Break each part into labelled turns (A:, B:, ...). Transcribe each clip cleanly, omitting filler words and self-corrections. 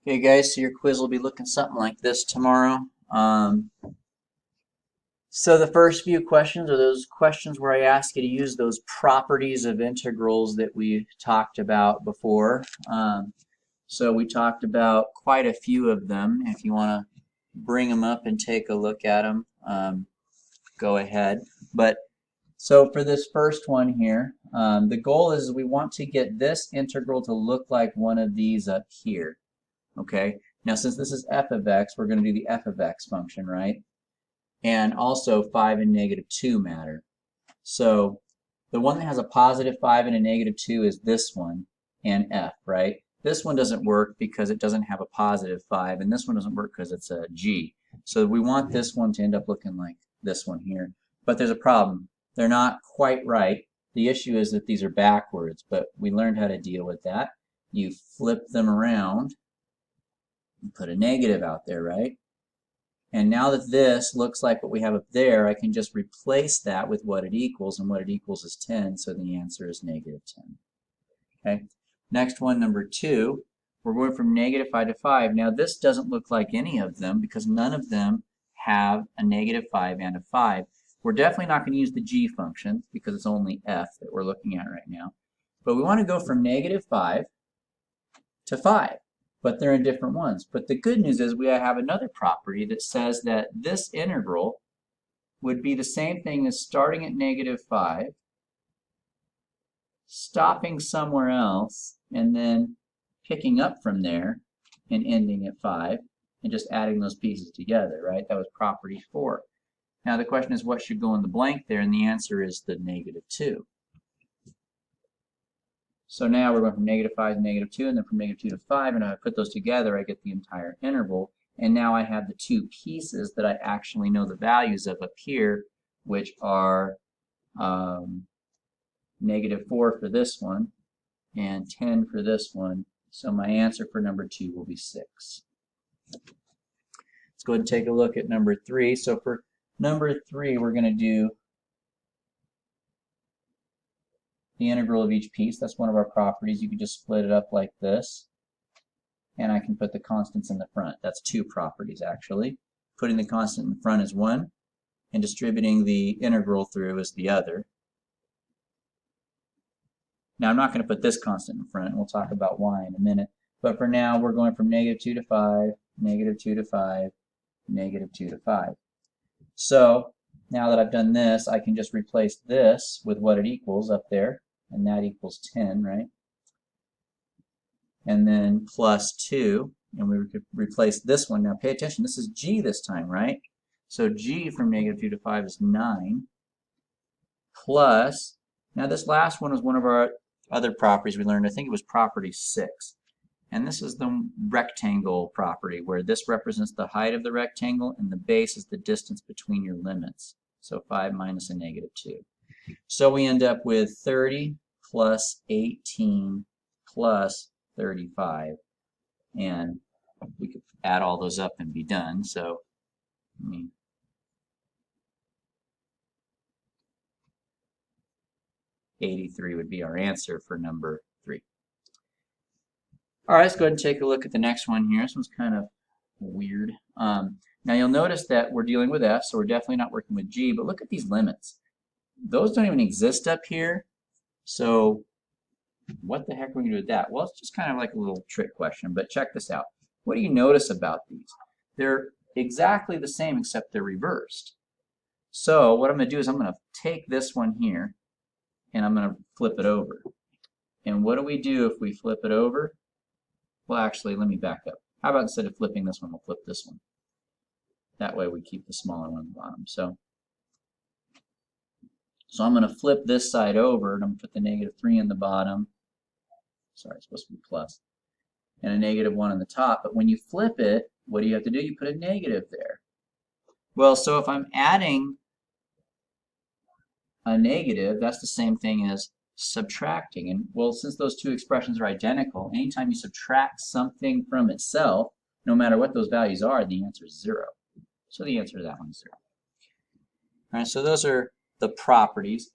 A: Okay, guys, so your quiz will be looking something like this tomorrow. So the first few questions are those questions where I ask you to use those properties of integrals that we talked about before. So we talked about quite a few of them. If you want to bring them up and take a look at them, go ahead. But so for this first one here, the goal is we want to get this integral to look like one of these up here. Okay, now since this is f of x, we're going to do the f of x function, right? And also 5 and negative 2 matter. So the one that has a positive 5 and a negative 2 is this one, and f, right? This one doesn't work because it doesn't have a positive 5, and this one doesn't work because it's a g. So we want this one to end up looking like this one here. But there's a problem. They're not quite right. The issue is that these are backwards, but we learned how to deal with that. You flip them around, put a negative out there, right? And now that this looks like what we have up there, I can just replace that with what it equals, and what it equals is 10, so the answer is negative 10. Okay. Next one, number 2, we're going from negative 5 to 5. Now this doesn't look like any of them because none of them have a negative 5 and a 5. We're definitely not going to use the g function because it's only f that we're looking at right now. But we want to go from negative 5 to 5. But they're in different ones. But the good news is we have another property that says that this integral would be the same thing as starting at negative 5, stopping somewhere else, and then picking up from there and ending at 5, and just adding those pieces together, right? That was property 4. Now the question is what should go in the blank there, and the answer is the negative 2. So now we're going from negative 5 to negative 2, and then from negative 2 to 5, and if I put those together, I get the entire interval. And now I have the two pieces that I actually know the values of up here, which are negative 4 for this one, and 10 for this one. So my answer for number 2 will be 6. Let's go ahead and take a look at number 3. So for number 3, we're going to do the integral of each piece. That's one of our properties. You can just split it up like this, and I can put the constants in the front. That's two properties, actually. Putting the constant in the front is one, and distributing the integral through is the other. Now I'm not going to put this constant in front, and we'll talk about why in a minute. But for now, we're going from negative 2 to 5, negative 2 to 5, negative 2 to 5. So now that I've done this, I can just replace this with what it equals up there, and that equals 10, right? And then plus 2, and we could replace this one. Now pay attention, this is g this time, right? So g from negative 2 to 5 is 9, plus, now this last one was one of our other properties we learned. I think it was property 6. And this is the rectangle property, where this represents the height of the rectangle and the base is the distance between your limits. So 5 minus a negative 2. So we end up with 30 plus 18 plus 35. And we could add all those up and be done. So, 83 would be our answer for number 3. All right, let's go ahead and take a look at the next one here. This one's kind of weird. Now you'll notice that we're dealing with f, so we're definitely not working with g, but look at these limits. Those don't even exist up here, so what the heck are we going to do with that? Well, it's just kind of like a little trick question, but check this out. What do you notice about these? They're exactly the same except they're reversed. So what I'm going to do is I'm going to take this one here, and I'm going to flip it over. And what do we do if we flip it over? Well, actually, let me back up. How about instead of flipping this one, we'll flip this one. That way we keep the smaller one at the bottom. So I'm going to flip this side over, and I'm going to put the negative 3 in the bottom. Sorry, it's supposed to be plus. And a negative 1 on the top. But when you flip it, what do you have to do? You put a negative there. Well, so if I'm adding a negative, that's the same thing as subtracting. And well, since those two expressions are identical, anytime you subtract something from itself, no matter what those values are, the answer is 0. So the answer to that one is 0. All right, so those are the properties.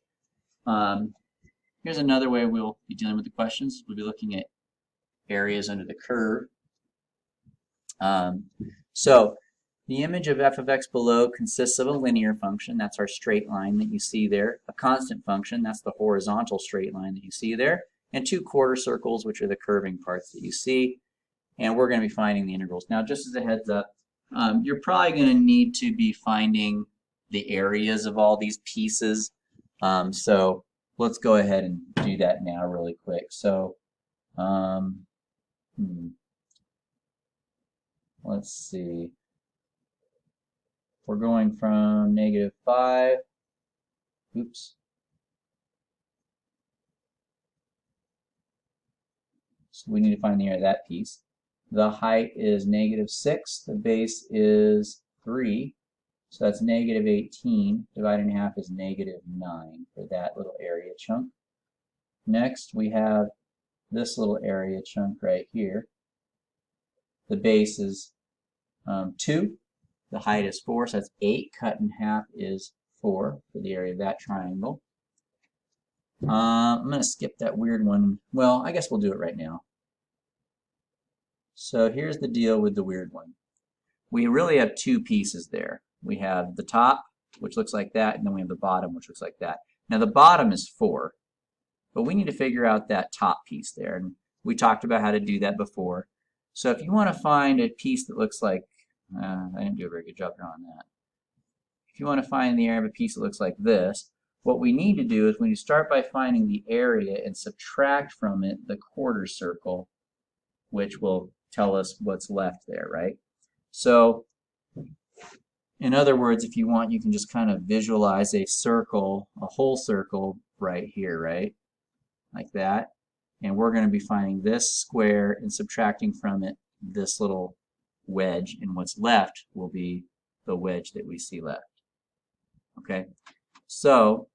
A: Here's another way we'll be dealing with the questions. We'll be looking at areas under the curve. So the image of f of x below consists of a linear function, that's our straight line that you see there, a constant function, that's the horizontal straight line that you see there, and two quarter circles, which are the curving parts that you see, and we're going to be finding the integrals. Now, just as a heads up, you're probably going to need to be finding the areas of all these pieces, so let's go ahead and do that now really quick. So, let's see. We're going from -5. Oops. So we need to find the area of that piece. The height is -6. The base is 3. So that's -18. Divided in half is -9 for that little area chunk. Next, we have this little area chunk right here. The base is 2. The height is 4, so that's 8. Cut in half is 4 for the area of that triangle. I'm going to skip that weird one. Well, I guess we'll do it right now. So here's the deal with the weird one. We really have two pieces there. We have the top, which looks like that, and then we have the bottom, which looks like that. Now the bottom is 4, but we need to figure out that top piece there. And we talked about how to do that before. So if you want to find a piece that looks like, I didn't do a very good job drawing that. If you want to find the area of a piece that looks like this, what we need to do is we need to start by finding the area and subtract from it the quarter circle, which will tell us what's left there, right? So, in other words, if you want, you can just kind of visualize a circle, a whole circle right here, right? Like that. And we're going to be finding this square and subtracting from it this little wedge, and what's left will be the wedge that we see left. Okay, so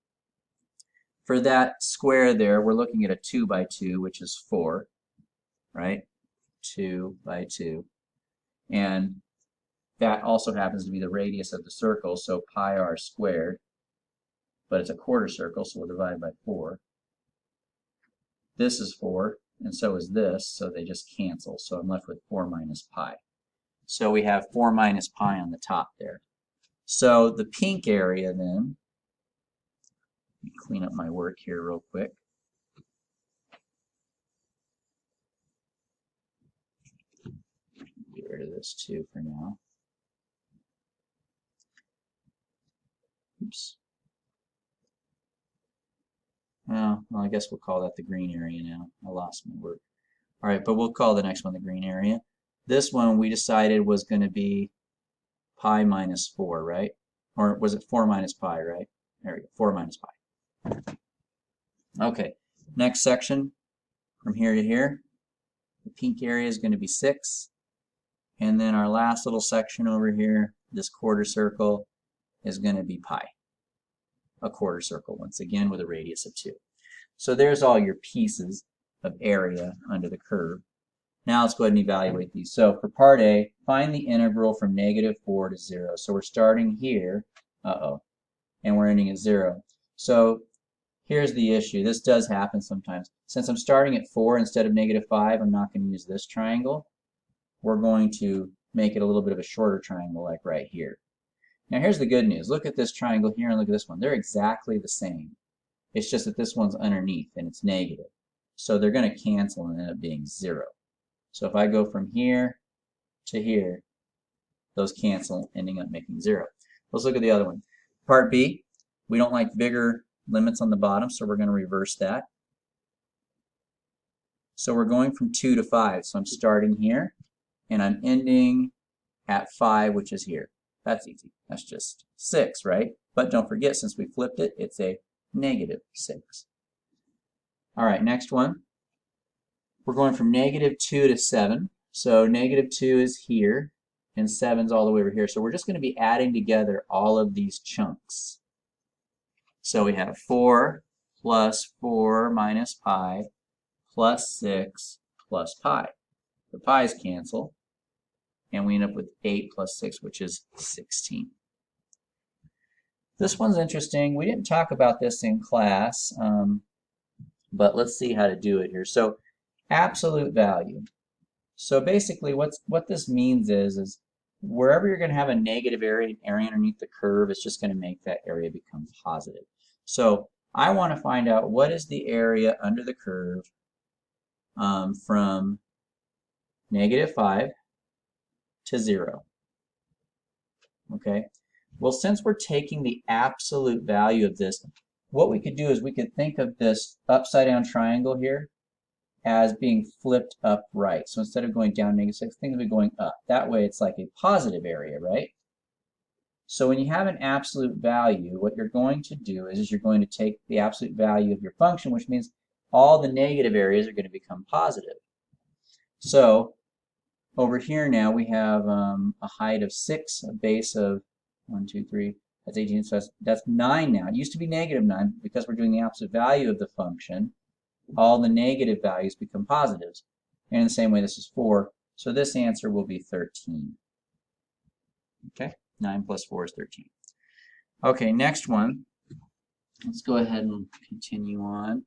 A: for that square there, we're looking at a 2 by 2, which is 4, right? 2 by 2. And that also happens to be the radius of the circle, so pi r squared. But it's a quarter circle, so we'll divide by 4. This is 4, and so is this, so they just cancel. So I'm left with 4 minus pi. So we have 4 minus pi on the top there. So the pink area then, let me clean up my work here real quick. Get rid of this too for now. Oops. Oh, well, I guess we'll call that the green area now. I lost my work. All right, but we'll call the next one the green area. This one we decided was going to be pi minus 4, right? Or was it 4 minus pi, right? There we go, 4 minus pi. Okay, next section from here to here. The pink area is going to be 6. And then our last little section over here, this quarter circle, is going to be pi. A quarter circle, once again, with a radius of 2. So there's all your pieces of area under the curve. Now let's go ahead and evaluate these. So for part A, find the integral from -4 to 0. So we're starting here, and we're ending at 0. So here's the issue. This does happen sometimes. Since I'm starting at 4 instead of -5, I'm not going to use this triangle. We're going to make it a little bit of a shorter triangle like right here. Now here's the good news. Look at this triangle here and look at this one. They're exactly the same. It's just that this one's underneath and it's negative. So they're going to cancel and end up being 0. So if I go from here to here, those cancel, ending up making 0. Let's look at the other one. Part B, we don't like bigger limits on the bottom, so we're going to reverse that. So we're going from 2 to 5. So I'm starting here, and I'm ending at 5, which is here. That's easy. That's just 6, right? But don't forget, since we flipped it, it's a -6. All right, next one. We're going from -2 to 7. So -2 is here, and 7's all the way over here. So we're just going to be adding together all of these chunks. So we have 4 plus 4 minus pi plus 6 plus pi. The pi's cancel, and we end up with 8 plus 6, which is 16. This one's interesting. We didn't talk about this in class, but let's see how to do it here. So absolute value. So basically what this means is wherever you're going to have a negative area underneath the curve, it's just going to make that area become positive. So I want to find out what is the area under the curve from -5 to 0. Okay, well, since we're taking the absolute value of this, what we could do is we could think of this upside down triangle here as being flipped upright. So instead of going down -6, think of it going up. That way it's like a positive area, right? So when you have an absolute value, what you're going to do is you're going to take the absolute value of your function, which means all the negative areas are going to become positive. So over here now we have a height of 6, a base of 1, 2, 3, that's 18, so that's 9 now. It used to be -9 because we're doing the absolute value of the function. All the negative values become positives. And in the same way, this is 4, so this answer will be 13. Okay, 9 plus 4 is 13. Okay, next one. Let's go ahead and continue on.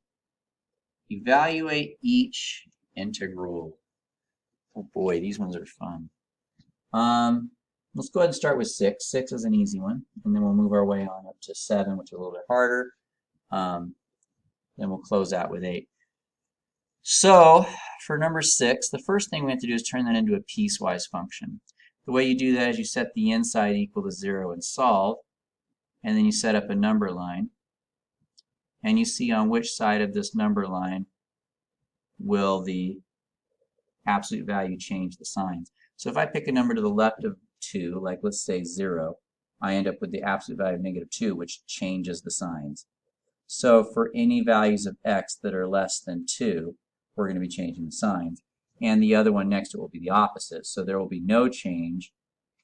A: Evaluate each integral. Oh boy, these ones are fun. Let's go ahead and start with 6. 6 is an easy one, and then we'll move our way on up to 7, which is a little bit harder. Then we'll close out with 8. So for number 6, the first thing we have to do is turn that into a piecewise function. The way you do that is you set the inside equal to 0 and solve, and then you set up a number line, and you see on which side of this number line will the absolute value change the signs. So if I pick a number to the left of 2, like let's say 0, I end up with the absolute value of -2, which changes the signs. So for any values of x that are less than 2, we're going to be changing the signs. And the other one next to it will be the opposite. So there will be no change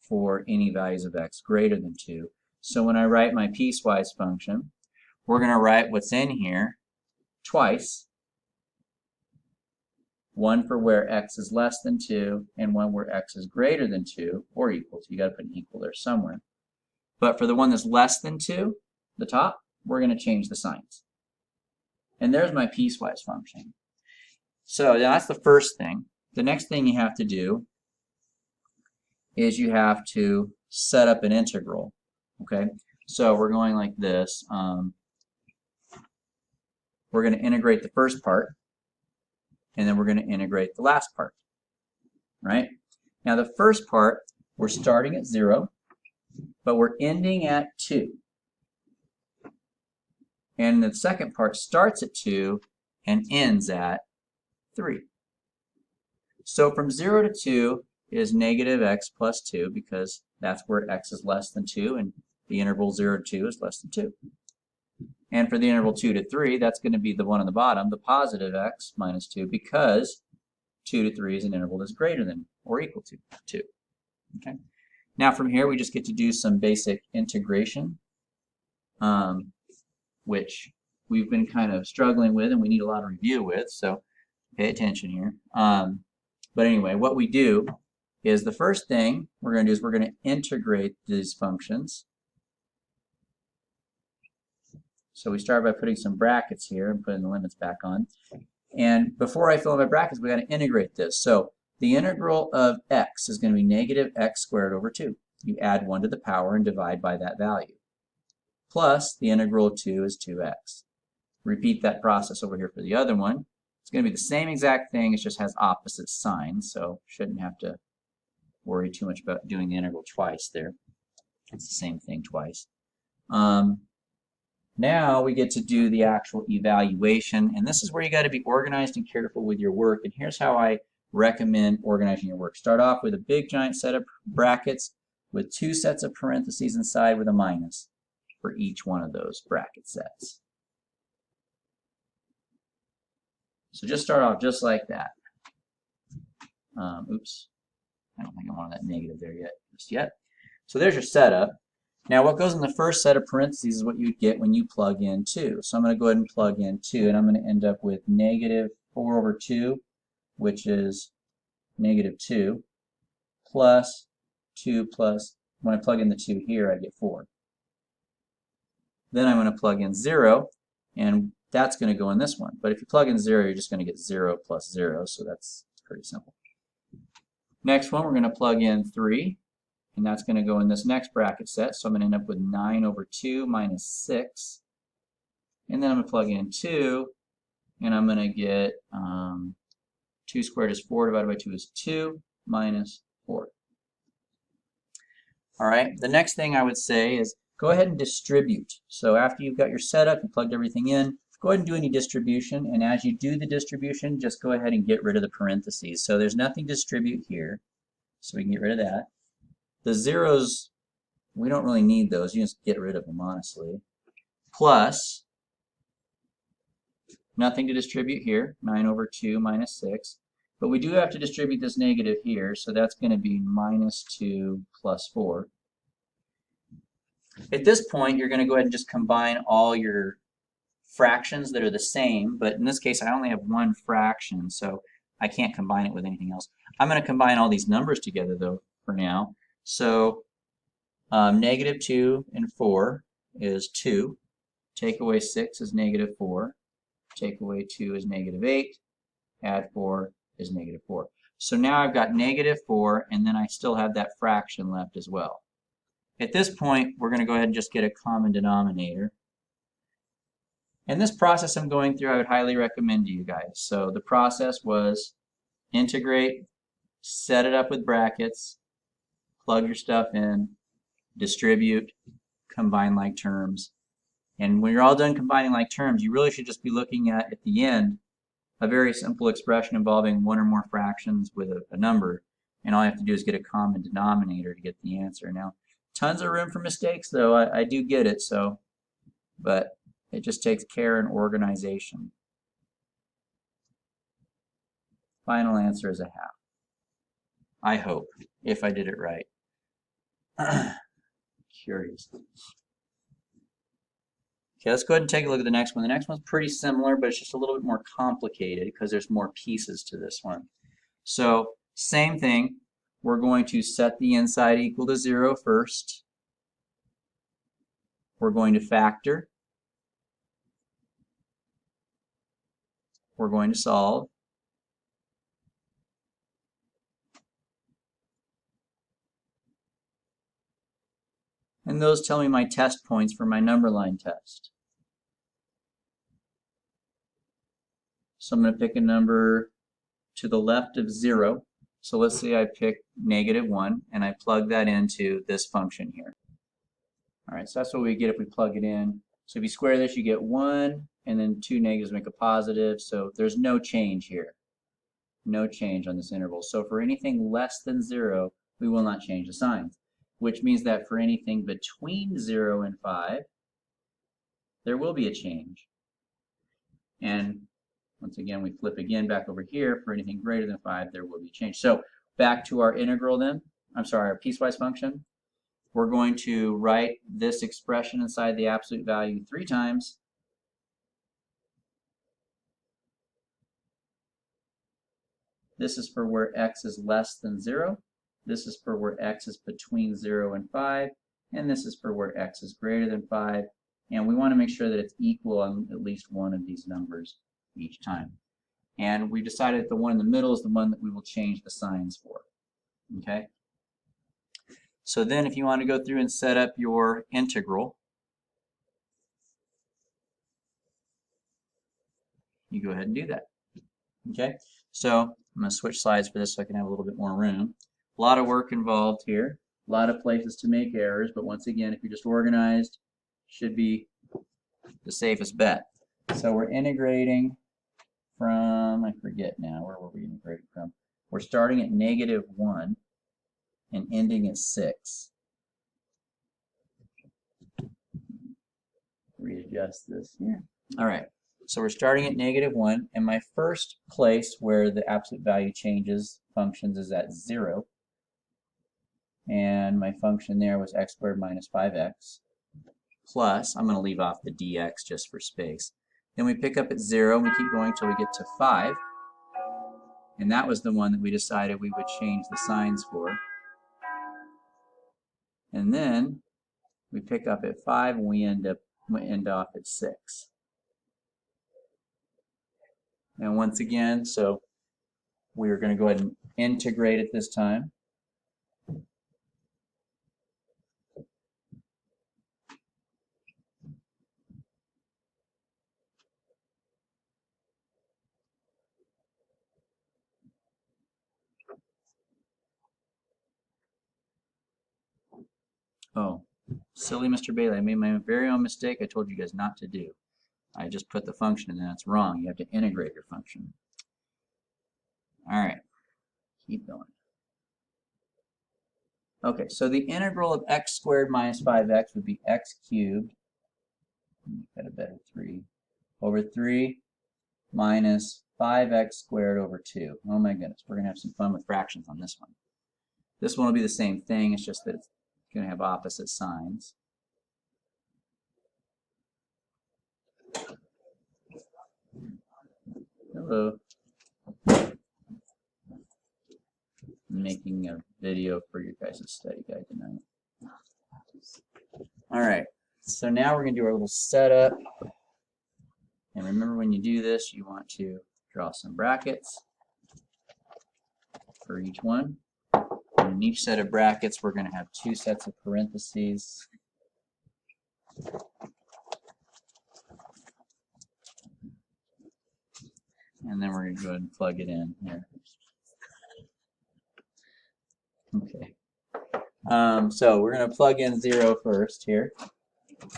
A: for any values of x greater than 2. So when I write my piecewise function, we're going to write what's in here twice. One for where x is less than 2, and one where x is greater than 2 or equal to. You got to put an equal there somewhere. But for the one that's less than 2, the top, we're going to change the signs. And there's my piecewise function. So that's the first thing. The next thing you have to do is you have to set up an integral. Okay, so we're going like this. We're going to integrate the first part, and then we're going to integrate the last part, right? Now the first part, we're starting at 0, but we're ending at 2. And the second part starts at 2 and ends at 3. So from 0 to 2 is -x plus 2, because that's where x is less than 2, and the interval 0 to 2 is less than 2. And for the interval 2 to 3, that's going to be the one on the bottom, the positive x minus 2, because 2 to 3 is an interval that's greater than or equal to 2. Okay. Now from here, we just get to do some basic integration, which we've been kind of struggling with and we need a lot of review with, so pay attention here. But anyway, what we do is the first thing we're going to do is we're going to integrate these functions. So we start by putting some brackets here and putting the limits back on. And before I fill in my brackets, we got to integrate this. So the integral of x is going to be -x squared over 2. You add 1 to the power and divide by that value. Plus the integral of 2 is 2x. Repeat that process over here for the other one. It's going to be the same exact thing, it just has opposite signs, so shouldn't have to worry too much about doing the integral twice there. It's the same thing twice. Now we get to do the actual evaluation, and this is where you got to be organized and careful with your work, and here's how I recommend organizing your work. Start off with a big giant set of brackets with 2 sets of parentheses inside with a minus for each one of those bracket sets. So just start off just like that. Oops, I don't think I wanted that negative there yet. So there's your setup. Now what goes in the first set of parentheses is what you would get when you plug in 2. So I'm going to go ahead and plug in 2, and I'm going to end up with -4 over 2, which is -2, plus 2 plus, when I plug in the 2 here, I get 4. Then I'm going to plug in 0, and that's going to go in this one. But if you plug in 0, you're just going to get 0 plus 0, so that's pretty simple. Next one, we're going to plug in 3, and that's going to go in this next bracket set. So I'm going to end up with 9 over 2 minus 6. And then I'm going to plug in 2, and I'm going to get 2 squared is 4, divided by 2 is 2, minus 4. All right, the next thing I would say is go ahead and distribute. So after you've got your setup, you plugged everything in, go ahead and do any distribution. And as you do the distribution, just go ahead and get rid of the parentheses. So there's nothing to distribute here, so we can get rid of that. The zeros, we don't really need those. You just get rid of them, honestly. Plus, nothing to distribute here, 9 over 2 minus 6. But we do have to distribute this negative here, so that's going to be minus 2 plus 4. At this point, you're going to go ahead and just combine all your fractions that are the same, but in this case, I only have one fraction, so I can't combine it with anything else. I'm going to combine all these numbers together, though, for now. So negative 2 and 4 is 2. Take away 6 is negative 4. Take away 2 is negative 8. Add 4 is negative 4. So now I've got negative 4, and then I still have that fraction left as well. At this point, we're going to go ahead and just get a common denominator. And this process I'm going through, I would highly recommend to you guys. So the process was integrate, set it up with brackets, plug your stuff in, distribute, combine like terms. And when you're all done combining like terms, you really should just be looking at the end, a very simple expression involving one or more fractions with a number. And all you have to do is get a common denominator to get the answer. Now, tons of room for mistakes, though. I do get it, so, but it just takes care and organization. Final answer is a half. I hope, if I did it right. Curious. Okay, let's go ahead and take a look at the next one. The next one's pretty similar, but it's just a little bit more complicated because there's more pieces to this one. So, same thing. We're going to set the inside equal to 0 first. We're going to factor. We're going to solve. And those tell me my test points for my number line test. So I'm going to pick a number to the left of 0. So let's say I pick negative 1, and I plug that into this function here. All right, so that's what we get if we plug it in. So if you square this, you get 1, and then 2 negatives make a positive. So there's no change here. No change on this interval. So for anything less than 0, we will not change the signs, which means that for anything between 0 and 5, there will be a change. And once again, we flip again back over here. For anything greater than 5, there will be change. So back to our integral then. I'm sorry, our piecewise function. We're going to write this expression inside the absolute value 3 times. This is for where x is less than 0. This is for where x is between 0 and 5. And this is for where x is greater than 5. And we want to make sure that it's equal on at least one of these numbers each time. And we decided that the one in the middle is the one that we will change the signs for. Okay? So then if you want to go through and set up your integral, you go ahead and do that. Okay? So I'm going to switch slides for this so I can have a little bit more room. A lot of work involved here. A lot of places to make errors, but once again, if you're just organized, should be the safest bet. So we're integrating from, I forget now, where were we integrating from? We're starting at negative 1 and ending at 6. Readjust this here. All right, so we're starting at negative 1, and my first place where the absolute value changes functions is at 0. And my function there was x squared minus 5x. Plus, I'm going to leave off the dx just for space. Then we pick up at 0, and we keep going until we get to 5. And that was the one that we decided we would change the signs for. And then we pick up at 5, and we end off at 6. And once again, so we're going to go ahead and integrate it this time. Oh, silly Mr. Bailey, I made my very own mistake I told you guys not to do. I just put the function in, and that's wrong. You have to integrate your function. All right, keep going. Okay, so the integral of x squared minus 5x would be x cubed, got a better 3, over 3 minus 5x squared over 2. Oh my goodness, we're going to have some fun with fractions on this one. This one will be the same thing, it's just that it's going to have opposite signs. Hello. I'm making a video for your guys' study guide tonight. Alright, so now we're going to do our little setup. And remember, when you do this, you want to draw some brackets for each one. And in each set of brackets, we're going to have 2 sets of parentheses. And then we're going to go ahead and plug it in here. Okay. So we're going to plug in 0 first here.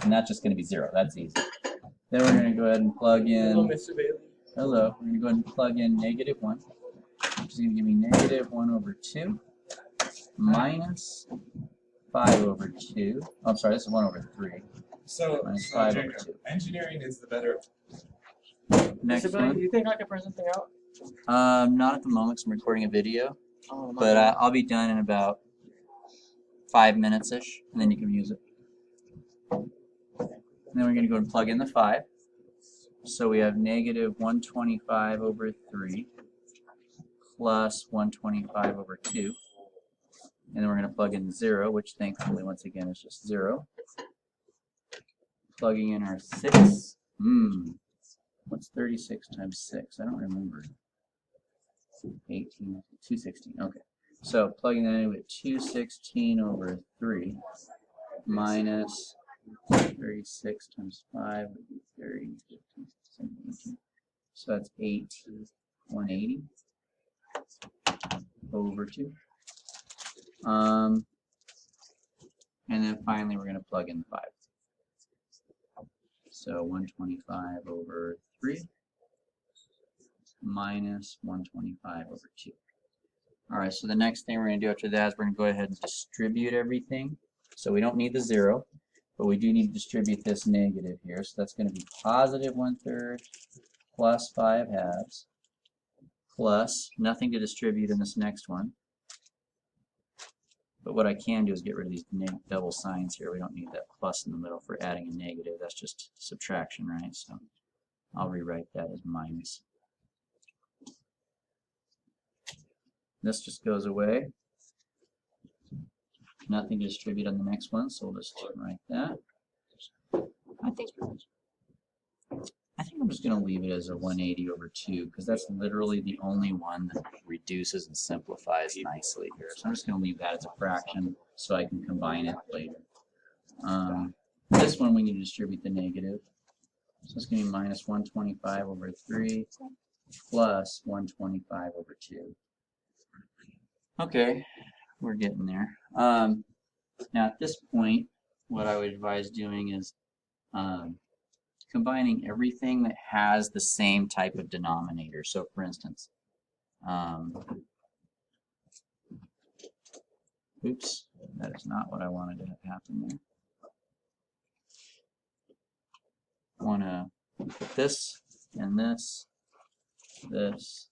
A: And that's just going to be 0. That's easy. Then we're going to go ahead and plug in...
B: Hello, Mr. Bailey.
A: Hello. We're going to go ahead and plug in -1, which is going to give me -1 over 2 minus 5 over 2. Oh, I'm sorry, this is 1 over 3.
B: So,
A: Minus 5 over
B: Jacob,
A: 2.
B: engineering is the better.
A: Next
B: Mr. Bailey,
A: one.
B: do you think I can print something out?
A: Not at the moment, because I'm recording a video.
B: Oh, my
A: But
B: God.
A: I'll be done in about 5 minutes-ish, and then you can use it. And then we're going to go and plug in the 5. So we have -125 over 3 plus 125 over 2. And then we're going to plug in 0, which thankfully, once again, is just 0. Plugging in our 6. What's 36 times 6? I don't remember. 18, 216. Okay. So plugging that in with 216 over 3 minus 36 times 5 would be 30, 15, 17, 18. So that's 180 over 2. And then finally we're going to plug in the 5. So 125 over 3 minus 125 over 2. Alright, so the next thing we're going to do after that is we're going to go ahead and distribute everything. So we don't need the 0, but we do need to distribute this negative here. So that's going to be positive 1/3 plus 5/2 plus nothing to distribute in this next one. But what I can do is get rid of these double signs here. We don't need that plus in the middle for adding a negative. That's just subtraction, right? So I'll rewrite that as minus. This just goes away. Nothing to distribute on the next one, so we'll just write that. I think I'm just going to leave it as a 180 over 2, because that's literally the only one that reduces and simplifies nicely here. So I'm just going to leave that as a fraction so I can combine it later. This one we need to distribute the negative. So it's going to be minus 125 over 3 plus 125 over 2. Okay, we're getting there. Now at this point, what I would advise doing is combining everything that has the same type of denominator. So for instance, oops, that is not what I wanted to have happen there. I want to put this and this, this,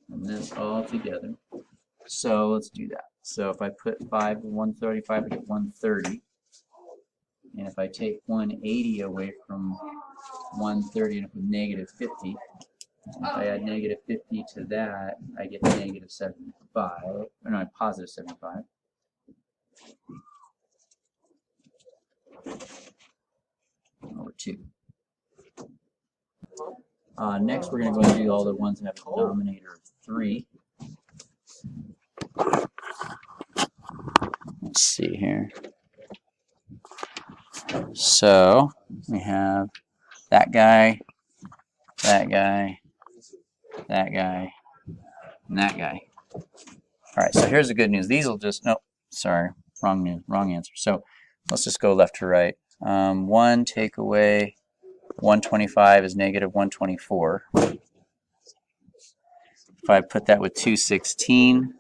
A: and this all together. So let's do that. So if I put 5 to 135, I get 130. And if I take 180 away from 130 and put negative 50, if I add negative 50 to that, I get negative 75, or no, positive 75. Over 2. Next, we're going to go and do all the ones that have a denominator of 3. Let's see here. So we have that guy, that guy, that guy, and that guy. All right, so here's the good news. These will just, no, sorry, wrong answer. So let's just go left to right. 1 take away 125 is negative 124. If I put that with 216,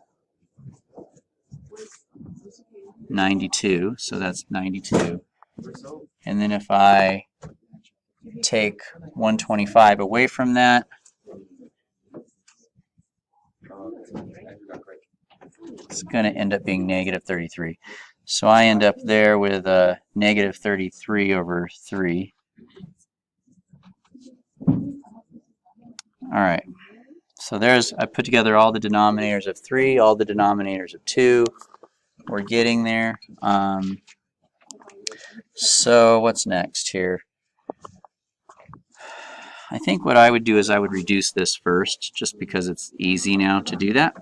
A: 92, so that's 92. And then if I take 125 away from that, it's going to end up being negative 33. So I end up there with negative 33 over 3. All right. So there's, I put together all the denominators of 3, all the denominators of 2. We're getting there. So what's next here? I think what I would do is I would reduce this first, just because it's easy now to do that.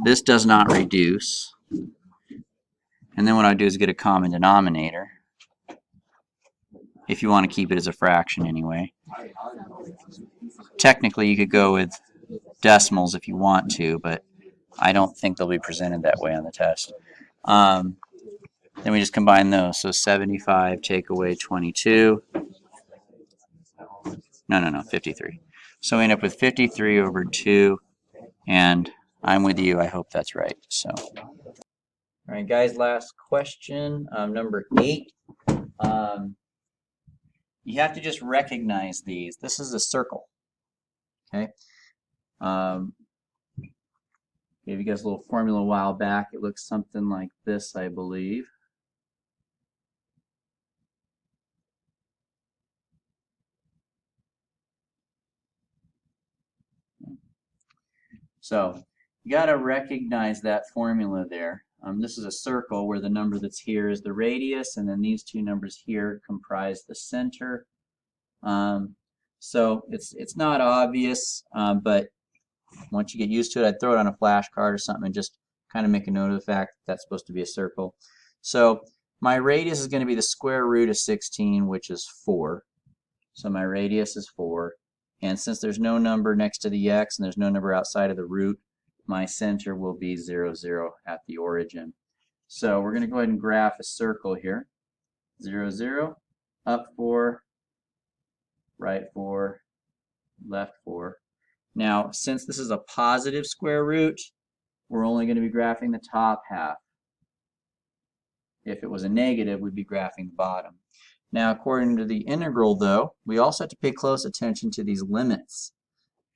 A: This does not reduce. And then what I do is get a common denominator, if you want to keep it as a fraction anyway. Technically, you could go with decimals if you want to, but I don't think they'll be presented that way on the test. Then we just combine those. So 75 take away 22. No, 53. So we end up with 53 over 2, and I'm with you. I hope that's right. So, all right, guys, last question, number 8. You have to just recognize these. This is a circle, okay? Gave you guys a little formula a while back. It looks something like this, I believe. So you got to recognize that formula there. This is a circle where the number that's here is the radius, and then these two numbers here comprise the center. So it's not obvious, but once you get used to it, I'd throw it on a flashcard or something and just kind of make a note of the fact that that's supposed to be a circle. So my radius is going to be the square root of 16, which is 4. So my radius is 4. And since there's no number next to the x and there's no number outside of the root, my center will be 0, 0 at the origin. So we're going to go ahead and graph a circle here. 0, 0, up 4, right 4, left 4. Now, since this is a positive square root, we're only going to be graphing the top half. If it was a negative, we'd be graphing the bottom. Now, according to the integral, though, we also have to pay close attention to these limits.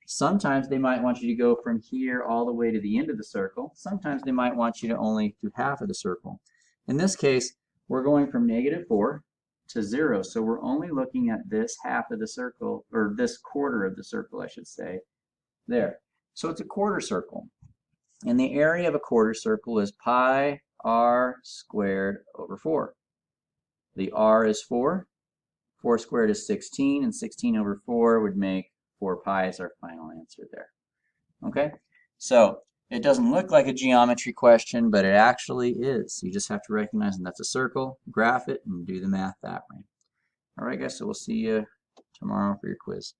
A: Sometimes they might want you to go from here all the way to the end of the circle. Sometimes they might want you to only do half of the circle. In this case, we're going from negative 4 to 0, so we're only looking at this half of the circle, or this quarter of the circle, I should say, there. So it's a quarter circle. And the area of a quarter circle is pi r squared over 4. The r is 4. 4 squared is 16, and 16 over 4 would make 4 pi as our final answer there. Okay? So it doesn't look like a geometry question, but it actually is. You just have to recognize that that's a circle, graph it, and do the math that way. All right, guys, so we'll see you tomorrow for your quiz.